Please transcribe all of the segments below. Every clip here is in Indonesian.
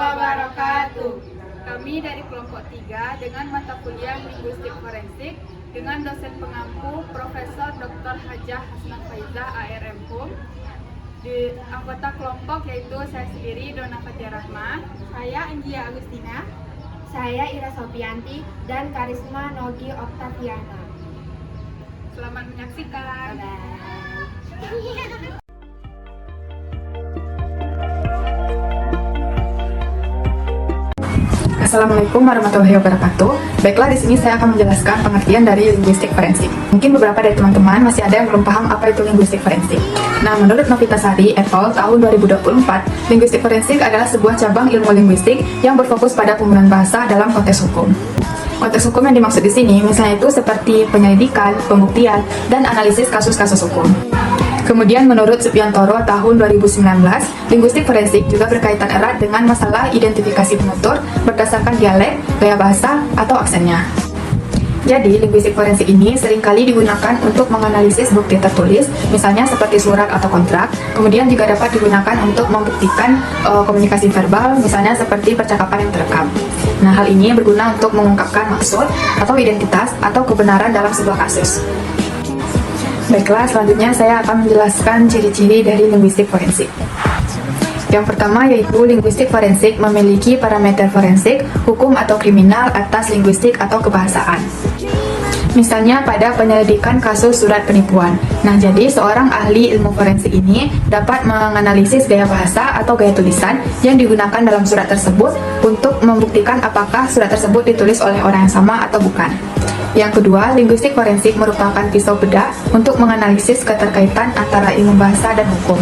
wabarakatuh. Kami dari kelompok 3 dengan mata kuliah Linguistik Forensik dengan dosen pengampu Profesor Dr. Hajah Hasnah Faizah ARM Hum. Di anggota kelompok yaitu saya sendiri Dona Fatia Rahma, Saya Angia Agustina. Saya Ira Sopianti dan Karisma Nogi Oktaviana. Selamat menyaksikan. Assalamualaikum warahmatullahi wabarakatuh. Baiklah, di sini saya akan menjelaskan pengertian dari linguistik forensik. Mungkin beberapa dari teman-teman masih ada yang belum paham apa itu linguistik forensik. Nah, menurut Novitasari et al. Tahun 2024, linguistik forensik adalah sebuah cabang ilmu linguistik yang berfokus pada penggunaan bahasa dalam konteks hukum. Konteks hukum yang dimaksud di sini misalnya itu seperti penyelidikan, pembuktian, dan analisis kasus-kasus hukum. Kemudian menurut Subiantoro tahun 2019, linguistik forensik juga berkaitan erat dengan masalah identifikasi penutur berdasarkan dialek, gaya bahasa, atau aksennya. Jadi, linguistik forensik ini seringkali digunakan untuk menganalisis bukti tertulis, misalnya seperti surat atau kontrak. Kemudian juga dapat digunakan untuk membuktikan komunikasi verbal, misalnya seperti percakapan yang terekam. Nah, hal ini berguna untuk mengungkapkan maksud atau identitas atau kebenaran dalam sebuah kasus. Baiklah, selanjutnya saya akan menjelaskan ciri-ciri dari linguistik forensik. Yang pertama yaitu linguistik forensik memiliki parameter forensik, hukum atau kriminal atas linguistik atau kebahasaan. Misalnya pada penyelidikan kasus surat penipuan. Nah, jadi seorang ahli ilmu forensik ini dapat menganalisis gaya bahasa atau gaya tulisan yang digunakan dalam surat tersebut untuk membuktikan apakah surat tersebut ditulis oleh orang yang sama atau bukan. Yang kedua, linguistik forensik merupakan pisau bedah untuk menganalisis keterkaitan antara ilmu bahasa dan hukum.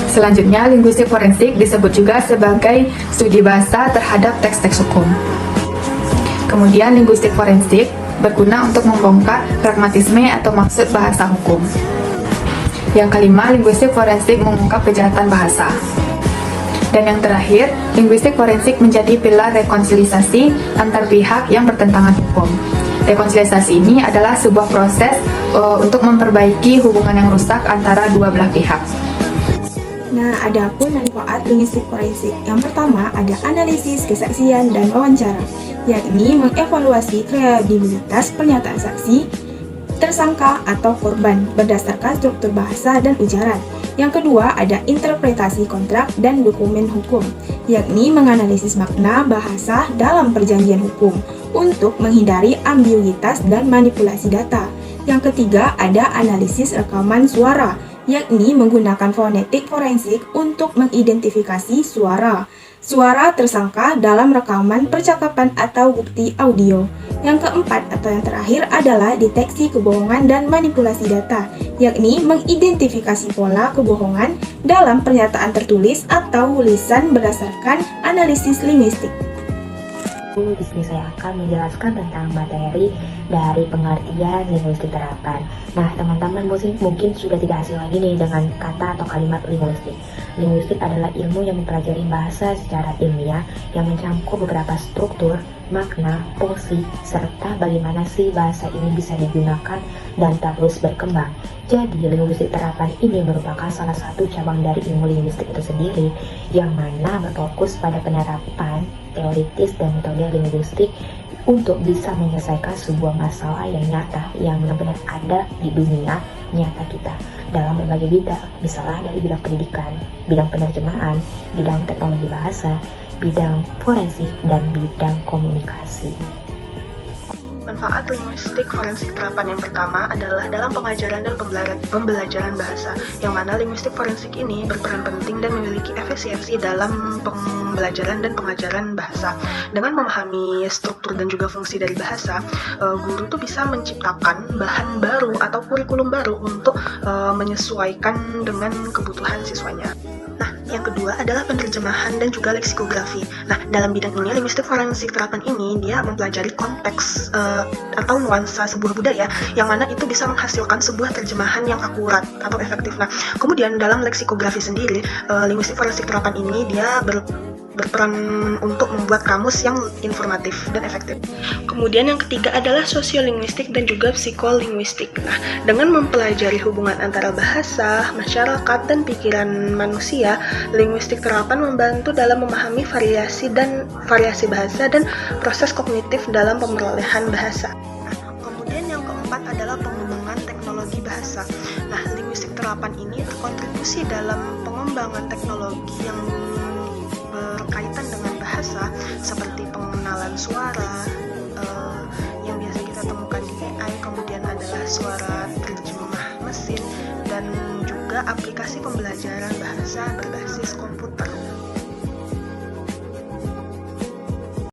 Selanjutnya, linguistik forensik disebut juga sebagai studi bahasa terhadap teks-teks hukum. Kemudian, linguistik forensik berguna untuk membongkar pragmatisme atau maksud bahasa hukum. Yang kelima, linguistik forensik mengungkap kejahatan bahasa. Dan yang terakhir, linguistik forensik menjadi pilar rekonsiliasi antar pihak yang bertentangan hukum. Rekonsiliasi ini adalah sebuah proses untuk memperbaiki hubungan yang rusak antara dua belah pihak. Nah, adapun manfaat linguistik forensik. Yang pertama ada analisis, kesaksian, dan wawancara, yakni mengevaluasi kredibilitas pernyataan saksi, tersangka, atau korban berdasarkan struktur bahasa dan ujaran. Yang kedua ada interpretasi kontrak dan dokumen hukum, yakni menganalisis makna bahasa dalam perjanjian hukum untuk menghindari ambiguitas dan manipulasi data. Yang ketiga ada analisis rekaman suara, yakni menggunakan fonetik forensik untuk mengidentifikasi suara tersangka dalam rekaman percakapan atau bukti audio. Yang keempat atau yang terakhir adalah deteksi kebohongan dan manipulasi data, yakni mengidentifikasi pola kebohongan dalam pernyataan tertulis atau lisan berdasarkan analisis linguistik. Di sini saya akan menjelaskan tentang materi dari pengertian linguistik terapan. Nah, teman-teman mungkin sudah tidak asing lagi nih dengan kata atau kalimat linguistik. Linguistik adalah ilmu yang mempelajari bahasa secara ilmiah yang mencakup beberapa struktur, makna, fungsi, serta bagaimana si bahasa ini bisa digunakan dan terus berkembang. Jadi, linguistik terapan ini merupakan salah satu cabang dari ilmu linguistik itu sendiri yang mana berfokus pada penerapan teoritis dan metode linguistik untuk bisa menyelesaikan sebuah masalah yang nyata yang benar-benar ada di dunia nyata kita dalam berbagai bidang, misalnya dari bidang pendidikan, bidang penerjemahan, bidang teknologi bahasa, bidang forensik, dan bidang komunikasi. Manfaat linguistik forensik terapan yang pertama adalah dalam pengajaran dan pembelajaran bahasa, yang mana linguistik forensik ini berperan penting dan memiliki efisiensi dalam pembelajaran dan pengajaran bahasa. Dengan memahami struktur dan juga fungsi dari bahasa, guru tuh bisa menciptakan bahan baru atau kurikulum baru untuk menyesuaikan dengan kebutuhan siswanya. Nah, yang kedua adalah penerjemahan dan juga leksikografi. Nah, dalam bidang ini, linguistik forensik terapan ini dia mempelajari konteks atau nuansa sebuah budaya, yang mana itu bisa menghasilkan sebuah terjemahan yang akurat atau efektif. Nah, kemudian dalam leksikografi sendiri, linguistik forensik terapan ini dia berperan untuk membuat kamus yang informatif dan efektif. Kemudian yang ketiga adalah sosiolinguistik dan juga psikolinguistik. Nah, dengan mempelajari hubungan antara bahasa, masyarakat, dan pikiran manusia, linguistik terapan membantu dalam memahami variasi bahasa dan proses kognitif dalam pemerolehan bahasa. Kemudian yang keempat adalah pengembangan teknologi bahasa. Nah, linguistik terapan ini berkontribusi dalam pengembangan teknologi yang berkaitan dengan bahasa seperti pengenalan suara yang biasa kita temukan di AI, kemudian adalah suara terjemah mesin, dan juga aplikasi pembelajaran bahasa berbasis komputer.